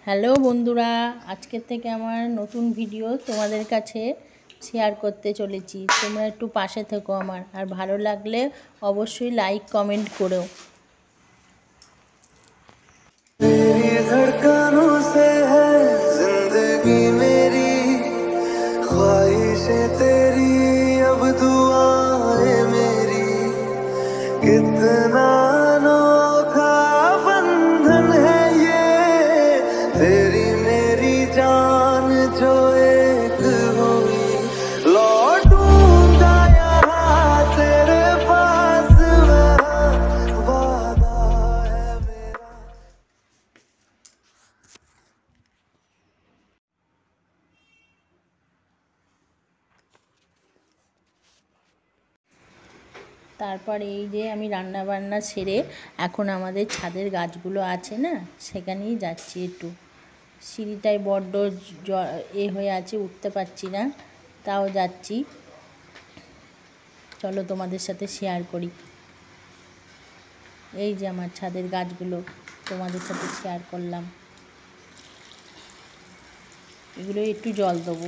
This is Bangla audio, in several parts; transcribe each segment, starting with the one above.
হ্যালো বন্ধুরা, আজকের থেকে আমার নতুন ভিডিও তোমাদের কাছে শেয়ার করতে চলেছি। তোমরা একটু পাশে থেকো আমার, আর ভালো লাগলে অবশ্যই লাইক কমেন্ট করো। धड़कनों से है जिंदगी मेरी, ख्वाहिशें तेरी अब दुआएं मेरी, कितना अनोखा बंधन है ये, तेरी मेरी जान जो एक हुई। लौटूंगा यहाँ तेरे पास, वादा है मेरा। তারপর এই যে আমি রান্না বান্না সেরে এখন আমাদের ছাদের গাছগুলো আছে না, সেখানেই যাচ্ছি। একটু সিঁড়িটায় বড্ড হয়ে আছে, উঠতে পারছি না, তাও যাচ্ছি। চলো তোমাদের সাথে শেয়ার করি। এই যে আমার ছাদের গাছগুলো তোমাদের সাথে শেয়ার করলাম। এগুলো একটু জল দেবো।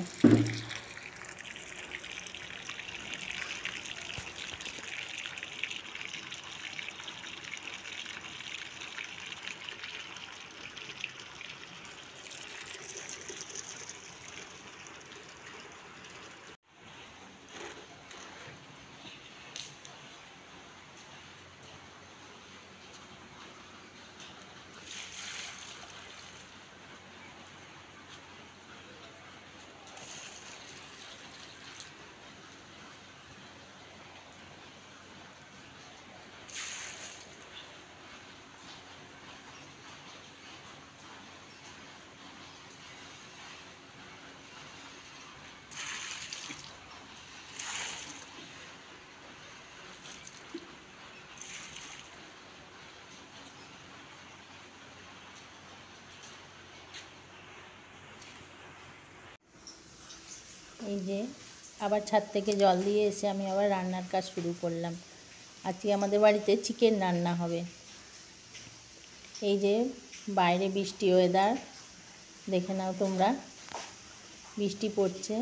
এই যে আবার ছাদ থেকে জল দিয়ে এসে আমি আবার রান্নার কাজ শুরু করলাম। আজকে আমাদের বাড়িতে চিকেন রান্না হবে। এই যে বাইরে বৃষ্টি ওয়েদার, দেখে নাও তোমরা, বৃষ্টি পড়ছে।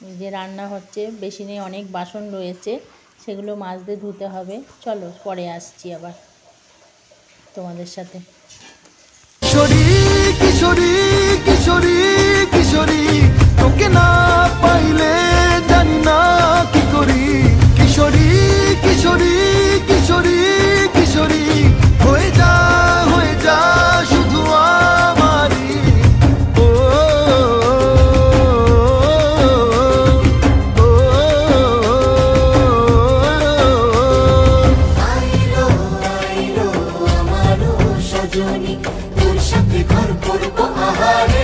এই যে রান্না হচ্ছে, বেসিনে অনেক বাসন রয়েছে, সেগুলো মাজতে ধুতে হবে। চলো পরে আসছি আবার তোমাদের সাথে। কিশোরী কিশোরী কিশোরী, তোকে না পাইলে জানি না কি করি। কিশোরী কিশোরী কিশোরী কিশোরী, হয়ে যা শুধু আমারি। ও আইলো আইলো আমারও সজনী, তোর সাথে ঘর করব আহারে।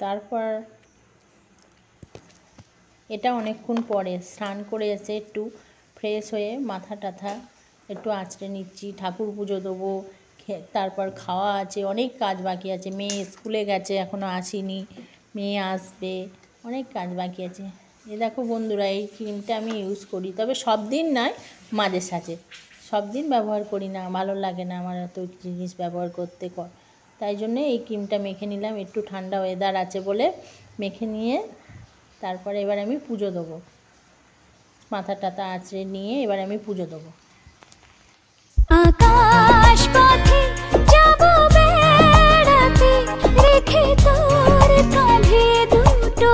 তারপর এটা অনেকক্ষণ পরে স্নান করে এসে একটু ফ্রেশ হয়ে মাথা টাথা একটু আঁচড়ে নিচ্ছি। ঠাকুর পুজো দেবো, তারপর খাওয়া আছে, অনেক কাজ বাকি আছে। মেয়ে স্কুলে গেছে, এখনও আসেনি, মেয়ে আসবে, অনেক কাজ বাকি আছে। এ দেখো বন্ধুরা, এই ক্রিমটা আমি ইউজ করি, তবে সব দিন নয়, মাঝে সাঝে। সব দিন ব্যবহার করি না, ভালো লাগে না আমার এত জিনিস ব্যবহার করতে। তাই জন্যে এই ক্রিমটা মেখে নিলাম, একটু ঠান্ডা ওয়েদার আছে বলে মেখে নিয়ে তারপরে এবার আমি পুজো দেবো। মাথা টাথা আঁচড়ে নিয়ে এবার আমি পুজো দেবো। আকাশ পথে যাব বেড়াতে, রেখে তোর কাঁধে দুটো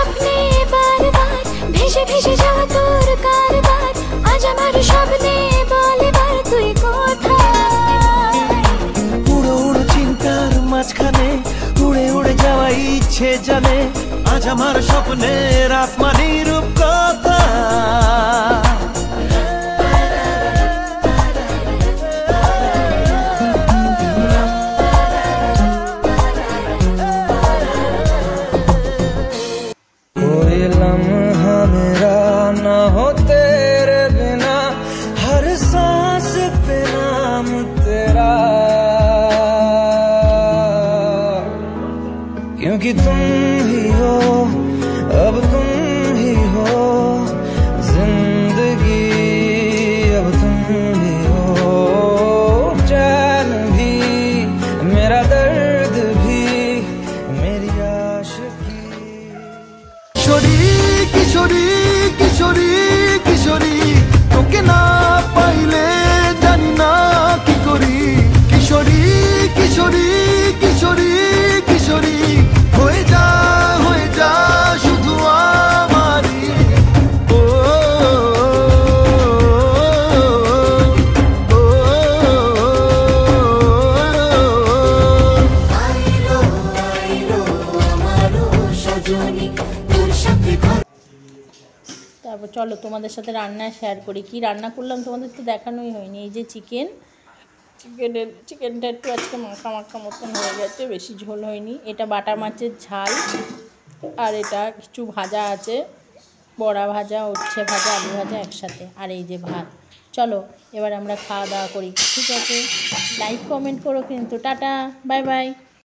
স্বপ্নে বারবার ভেসে ভেসে যাওয়া তোর কারবার, আজ আমার স্বপ্নে বল এবার তুই কোথায়। উড়ো উড়ো চিন্তার মাঝখানে উড়ে উড়ে যাওয়া ইচ্ছে জানে, আজ আমার স্বপ্নের আসমানি রূপ কথা। कोई लम्हा मेरा ना हो तेरे बिना, हर सांस पे नाम तेरा, क्योंकि तुम ही हो, अब तुम ही हो जिंदगी, अब तुम ही हो चैन भी, मेरा दर्द भी, मेरी आशिकी। किशोरी किशोरी किशोरी किशोरी, তোকে না পাইলে জানি না কি করি। কিশোরী কিশোরী কিশোরী কিশোরী, হয়ে যা শুধু আমারই। ও আইলো আইলো আমারও সজনী তোর সাথে ঘর। তারপর চলো তোমাদের সাথে রান্না শেয়ার করি। কি রান্না করলাম তোমাদের তো দেখানোই হয়নি। এই যে চিকেনটা একটু আজকে মাখা মাখা মতন হয়ে গেছে, বেশি ঝোল হয়নি। এটা বাটা মাছের ঝাল, আর এটা কিছু ভাজা আছে, বড়া ভাজা, উচ্ছে ভাজা, আলু ভাজা একসাথে, আর এই যে ভাত। চলো এবার আমরা খাওয়া দাওয়া করি, ঠিক আছে? লাইক কমেন্ট করো কিন্তু। Tata, bye bye.